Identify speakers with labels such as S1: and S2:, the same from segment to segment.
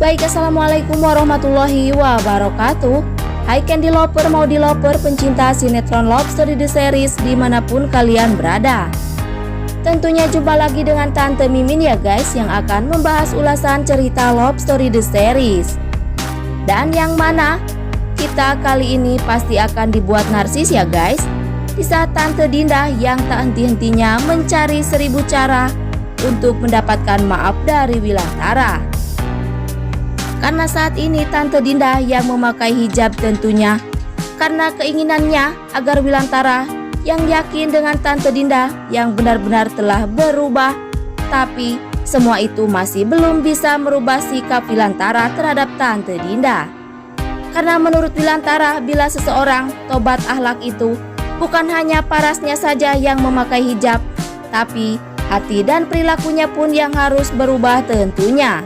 S1: Baik, assalamualaikum warahmatullahi wabarakatuh. Hai Candy Lover, Maudi Lover, pencinta sinetron Love Story The Series dimanapun kalian berada. Tentunya jumpa lagi dengan Tante Mimin ya guys, yang akan membahas ulasan cerita Love Story The Series. Dan yang mana kita kali ini pasti akan dibuat narsis ya guys, di saat Tante Dinda yang tak henti-hentinya mencari 1000 cara untuk mendapatkan maaf dari Wilantara. Karena saat ini Tante Dinda yang memakai hijab tentunya karena keinginannya agar Wilantara yang yakin dengan Tante Dinda yang benar-benar telah berubah. Tapi semua itu masih belum bisa merubah sikap Wilantara terhadap Tante Dinda. Karena menurut Wilantara, bila seseorang tobat akhlak itu bukan hanya parasnya saja yang memakai hijab, tapi hati dan perilakunya pun yang harus berubah tentunya.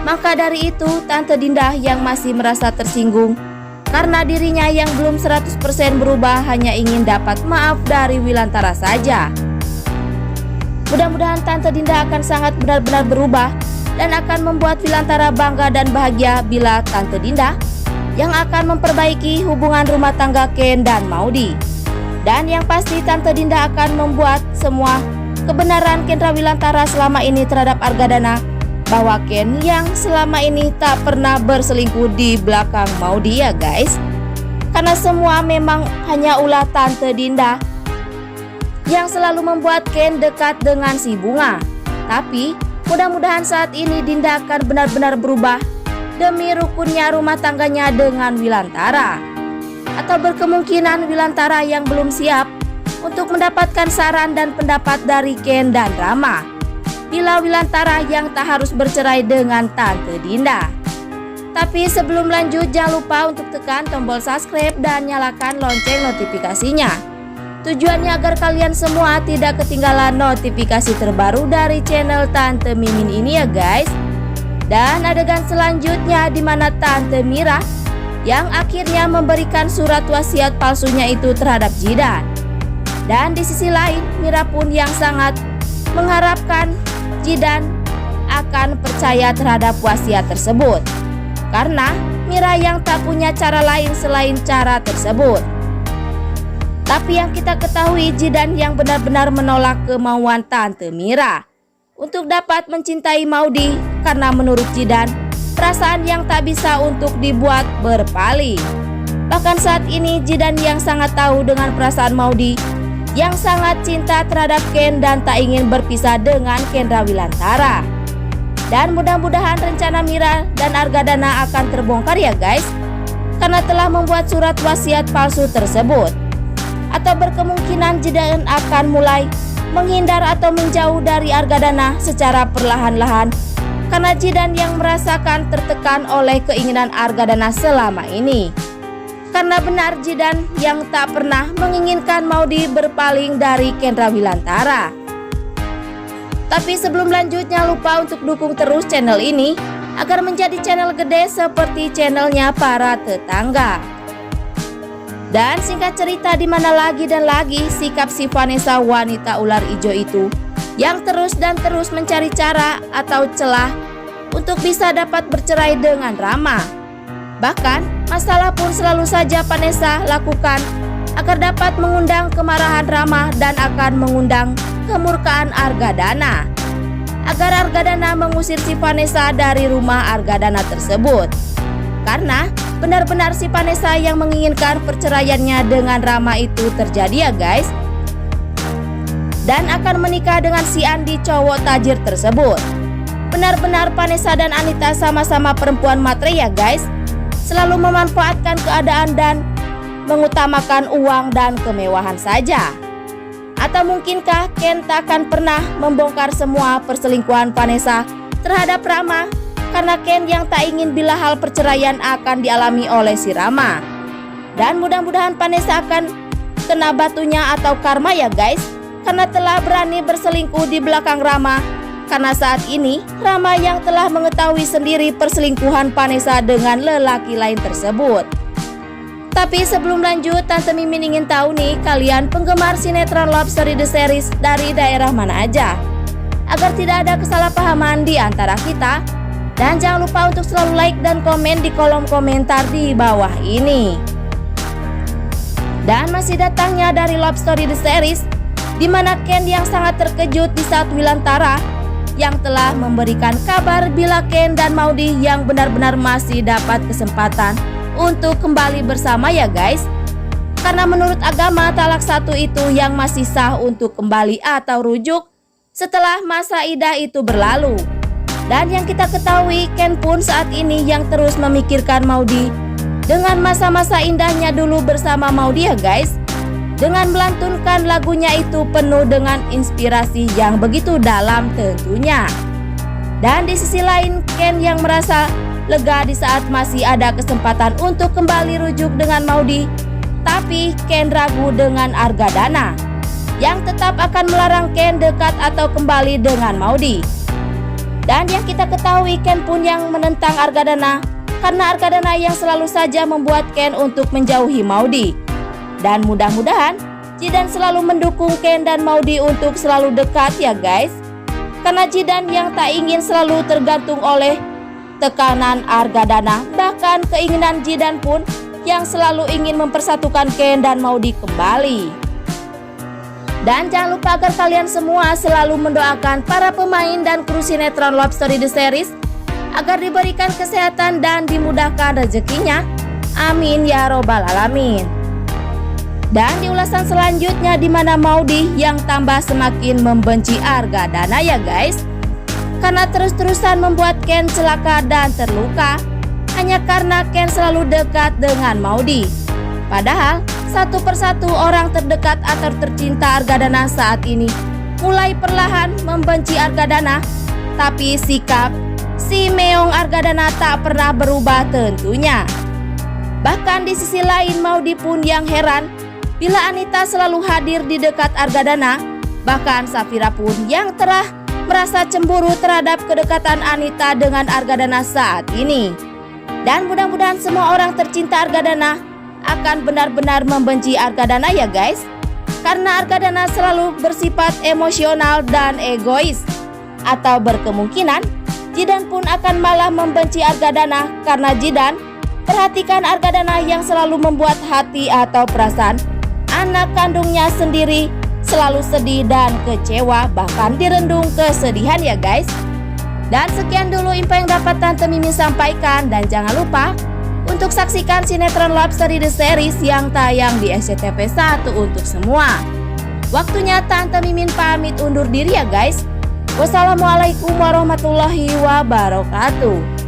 S1: Maka dari itu Tante Dinda yang masih merasa tersinggung karena dirinya yang belum 100% berubah hanya ingin dapat maaf dari Wilantara saja. Mudah-mudahan Tante Dinda akan sangat benar-benar berubah dan akan membuat Wilantara bangga dan bahagia bila Tante Dinda yang akan memperbaiki hubungan rumah tangga Ken dan Maudi. Dan yang pasti Tante Dinda akan membuat semua kebenaran Kendra Wilantara selama ini terhadap Argadana, bahwa Ken yang selama ini tak pernah berselingkuh di belakang Maudi ya guys. Karena semua memang hanya ulah Tante Dinda yang selalu membuat Ken dekat dengan si Bunga. Tapi mudah-mudahan saat ini Dinda akan benar-benar berubah demi rukunnya rumah tangganya dengan Wilantara. Atau berkemungkinan Wilantara yang belum siap untuk mendapatkan saran dan pendapat dari Ken dan Rama bila Wilantara yang tak harus bercerai dengan Tante Dinda. Tapi sebelum lanjut, jangan lupa untuk tekan tombol subscribe dan nyalakan lonceng notifikasinya. Tujuannya agar kalian semua tidak ketinggalan notifikasi terbaru dari channel Tante Mimin ini ya guys. Dan adegan selanjutnya di mana Tante Mira yang akhirnya memberikan surat wasiat palsunya itu terhadap Jidan. Dan di sisi lain Mira pun yang sangat mengharapkan Jidan akan percaya terhadap wasiat tersebut, karena Mira yang tak punya cara lain selain cara tersebut. Tapi yang kita ketahui, Jidan yang benar-benar menolak kemauan Tante Mira untuk dapat mencintai Maudi, karena menurut Jidan perasaan yang tak bisa untuk dibuat berpaling. Bahkan saat ini Jidan yang sangat tahu dengan perasaan Maudi yang sangat cinta terhadap Ken dan tak ingin berpisah dengan Kendra Wilantara. Dan mudah-mudahan rencana Mira dan Argadana akan terbongkar ya guys, karena telah membuat surat wasiat palsu tersebut. Atau berkemungkinan Jidan akan mulai menghindar atau menjauh dari Argadana secara perlahan-lahan, karena Jidan yang merasakan tertekan oleh keinginan Argadana selama ini. Karena benar Jidan yang tak pernah menginginkan Maudi berpaling dari Kendra Wilantara. Tapi sebelum lanjut, jangan lupa untuk dukung terus channel ini agar menjadi channel gede seperti channelnya para tetangga. Dan singkat cerita, di mana lagi dan lagi sikap si Vanessa wanita ular hijau itu yang terus dan terus mencari cara atau celah untuk bisa dapat bercerai dengan Rama. Bahkan masalah pun selalu saja Vanessa lakukan agar dapat mengundang kemarahan Rama dan akan mengundang kemurkaan Argadana, agar Argadana mengusir si Vanessa dari rumah Argadana tersebut. Karena benar-benar si Vanessa yang menginginkan perceraiannya dengan Rama itu terjadi ya guys, dan akan menikah dengan si Andi cowok tajir tersebut. Benar-benar Vanessa dan Anita sama-sama perempuan matre ya guys, selalu memanfaatkan keadaan dan mengutamakan uang dan kemewahan saja. Atau mungkinkah Ken tak akan pernah membongkar semua perselingkuhan Vanessa terhadap Rama, karena Ken yang tak ingin bila hal perceraian akan dialami oleh si Rama. Dan mudah-mudahan Vanessa akan kena batunya atau karma ya guys, karena telah berani berselingkuh di belakang Rama. Karena saat ini Rama yang telah mengetahui sendiri perselingkuhan Vanessa dengan lelaki lain tersebut. Tapi sebelum lanjut, Tante Mimin ingin tahu nih, kalian penggemar sinetron Love Story The Series dari daerah mana aja? Agar tidak ada kesalahpahaman di antara kita, Dan jangan lupa untuk selalu like dan komen di kolom komentar di bawah ini. Dan masih datangnya dari Love Story The Series, di mana Ken yang sangat terkejut di saat Wilantara yang telah memberikan kabar bila Ken dan Maudy yang benar-benar masih dapat kesempatan untuk kembali bersama ya guys. Karena menurut agama talak satu itu yang masih sah untuk kembali atau rujuk setelah masa iddah itu berlalu. Dan yang kita ketahui, Ken pun saat ini yang terus memikirkan Maudy dengan masa-masa indahnya dulu bersama Maudy ya guys. Dengan melantunkan lagunya itu penuh dengan inspirasi yang begitu dalam tentunya. Dan di sisi lain, Ken yang merasa lega di saat masih ada kesempatan untuk kembali rujuk dengan Maudy. Tapi Ken ragu dengan Argadana yang tetap akan melarang Ken dekat atau kembali dengan Maudy. Dan yang kita ketahui, Ken pun yang menentang Argadana karena Argadana yang selalu saja membuat Ken untuk menjauhi Maudy. Dan mudah-mudahan Jidan selalu mendukung Ken dan Maudy untuk selalu dekat ya guys. Karena Jidan yang tak ingin selalu tergantung oleh tekanan Argadana, bahkan keinginan Jidan pun yang selalu ingin mempersatukan Ken dan Maudy kembali. Dan jangan lupa agar kalian semua selalu mendoakan para pemain dan kru sinetron Love Story The Series agar diberikan kesehatan dan dimudahkan rezekinya. Amin ya robbal alamin. Dan di ulasan selanjutnya, di mana Maudy yang tambah semakin membenci Argadana ya guys, karena terus-terusan membuat Ken celaka dan terluka hanya karena Ken selalu dekat dengan Maudy. Padahal satu persatu orang terdekat atau tercinta Argadana saat ini mulai perlahan membenci Argadana, tapi sikap si Meong Argadana tak pernah berubah tentunya. Bahkan di sisi lain, Maudy pun yang heran bila Anita selalu hadir di dekat Argadana. Bahkan Safira pun yang telah merasa cemburu terhadap kedekatan Anita dengan Argadana saat ini. Dan mudah-mudahan semua orang tercinta Argadana akan benar-benar membenci Argadana ya guys. Karena Argadana selalu bersifat emosional dan egois. Atau berkemungkinan Jidan pun akan malah membenci Argadana karena Jidan perhatikan Argadana yang selalu membuat hati atau perasaan anak kandungnya sendiri selalu sedih dan kecewa, bahkan direndung kesedihan ya guys. Dan sekian dulu info yang dapat Tante Mimin sampaikan, dan jangan lupa untuk saksikan sinetron Love Story The Series yang tayang di SCTV 1 untuk semua. Waktunya Tante Mimin pamit undur diri ya guys. Wassalamualaikum warahmatullahi wabarakatuh.